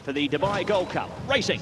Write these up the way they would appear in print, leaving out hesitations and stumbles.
for the Dubai Gold Cup. Racing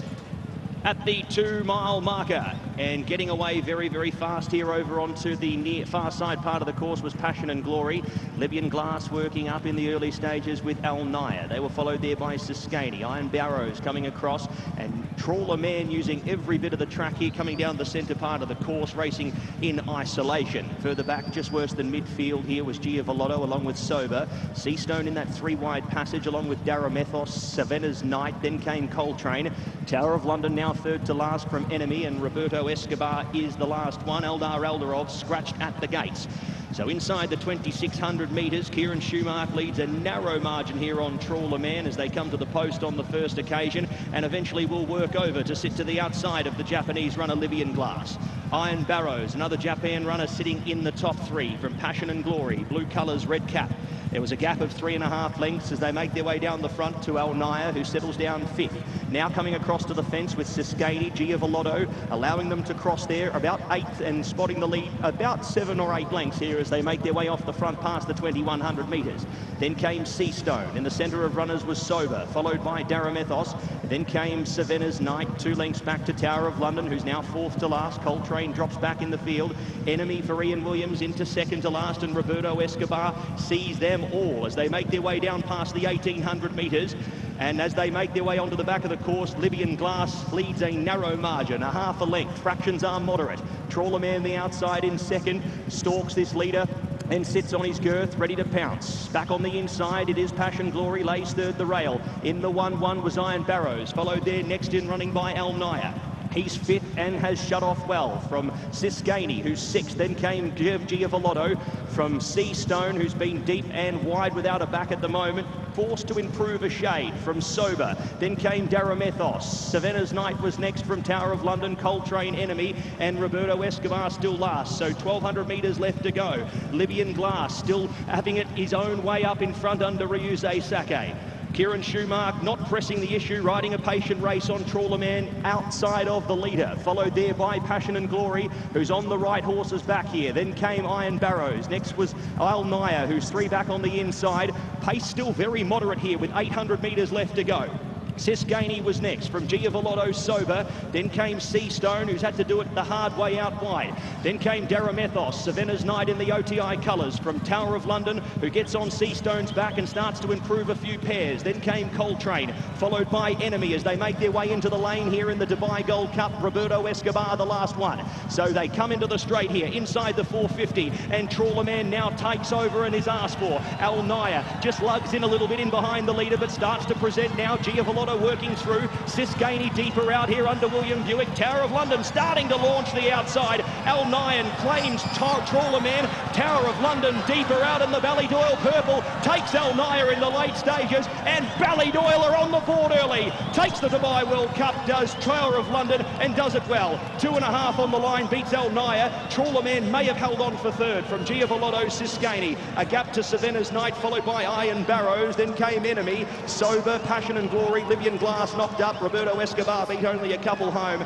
at the 2 mile marker and getting away very, very fast here over onto the far side part of the course was Passion and Glory. Libyan Glass working up in the early stages with Nayyir. They were followed there by Siskany. Iron Barrows coming across, and Trawlerman using every bit of the track here, coming down the centre part of the course, racing in isolation. Further back, just worse than midfield here, was Giavolotto along with Sober. Seastone in that 3 wide passage along with Daramethos, Savannah's Knight. Then came Coltrane. Tower of London now third to last from Enemy, and Roberto Escobar is the last one. Eldarov scratched at the gates. So inside the 2,600 metres, Kieran Shoemark leads a narrow margin here on Trawlerman as they come to the post on the first occasion, and eventually will work over to sit to the outside of the Japanese runner Libyan Glass. Iron Barrows, another Japan runner sitting in the top 3 from Passion and Glory. Blue colours, red cap. There was a gap of 3.5 lengths as they make their way down the front to Nayyir, who settles down 5th. Now coming across to the fence with Siskany, Giavolotto, allowing them to cross there about 8th and spotting the lead about 7 or 8 lengths here as they make their way off the front past the 2,100 metres. Then came Seastone. In the centre of runners was Sober, followed by Daramethos. Then came Savannah's Knight, 2 lengths back to Tower of London, who's now 4th to last. Coltrane drops back in the field. Enemy, Varian Williams into 2nd to last, and Roberto Escobar sees them all as they make their way down past the 1,800 metres. And as they make their way onto the back of the course, Libyan Glass leads a narrow margin, a half a length. Fractions are moderate. Trawlerman the outside in 2nd, stalks this leader and sits on his girth, ready to pounce. Back on the inside, it is Passion Glory, lays 3rd the rail. In the 1-1 was Iron Barrows, followed there next in running by Nayyir. He's 5th and has shut off well from Siskany, who's 6th. Then came Giavolotto from Seastone, who's been deep and wide without a back at the moment, forced to improve a shade from Sober. Then came Daramethos. Savannah's Knight was next from Tower of London. Coltrane, Enemy, and Roberto Escobar still last. So 1,200 metres left to go. Libyan Glass still having it his own way up in front under Ryuze Sake. Kieran Shoemark not pressing the issue, riding a patient race on Trawlerman outside of the leader, followed there by Passion and Glory, who's on the right horse's back here. Then came Iron Barrows. Next was Nayyir, who's 3 back on the inside. Pace still very moderate here with 800 metres left to go. Siskany was next from Giavolotto, Sober. Then came Seastone, who's had to do it the hard way out wide. Then came Daramethos, Savannah's Knight in the OTI colours from Tower of London, who gets on Seastone's back and starts to improve a few pairs. Then came Coltrane, followed by Enemy as they make their way into the lane here in the Dubai Gold Cup. Roberto Escobar the last one. So they come into the straight here inside the 450, and Trawlerman now takes over and is asked for. Nayyir just lugs in a little bit in behind the leader, but starts to present now. Giavolotto working through. Siskany deeper out here under William Buick. Tower of London starting to launch the outside. Nayyir claims Trawlerman. Tower of London deeper out in the Ballydoyle purple. Takes Nayyir in the late stages, and Ballydoyle are on the board early. Takes the Dubai World Cup, does Tower of London, and does it well. 2.5 on the line, beats Nayyir. Trawlerman may have held on for 3rd from Giavolotto, Siskany. A gap to Savannah's Knight, followed by Iron Barrows. Then came Enemy, Sober, Passion and Glory. Libyan Glass knocked up. Roberto Escobar beat only a couple home.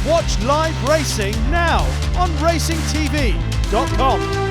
Watch live racing now on racingtv.com.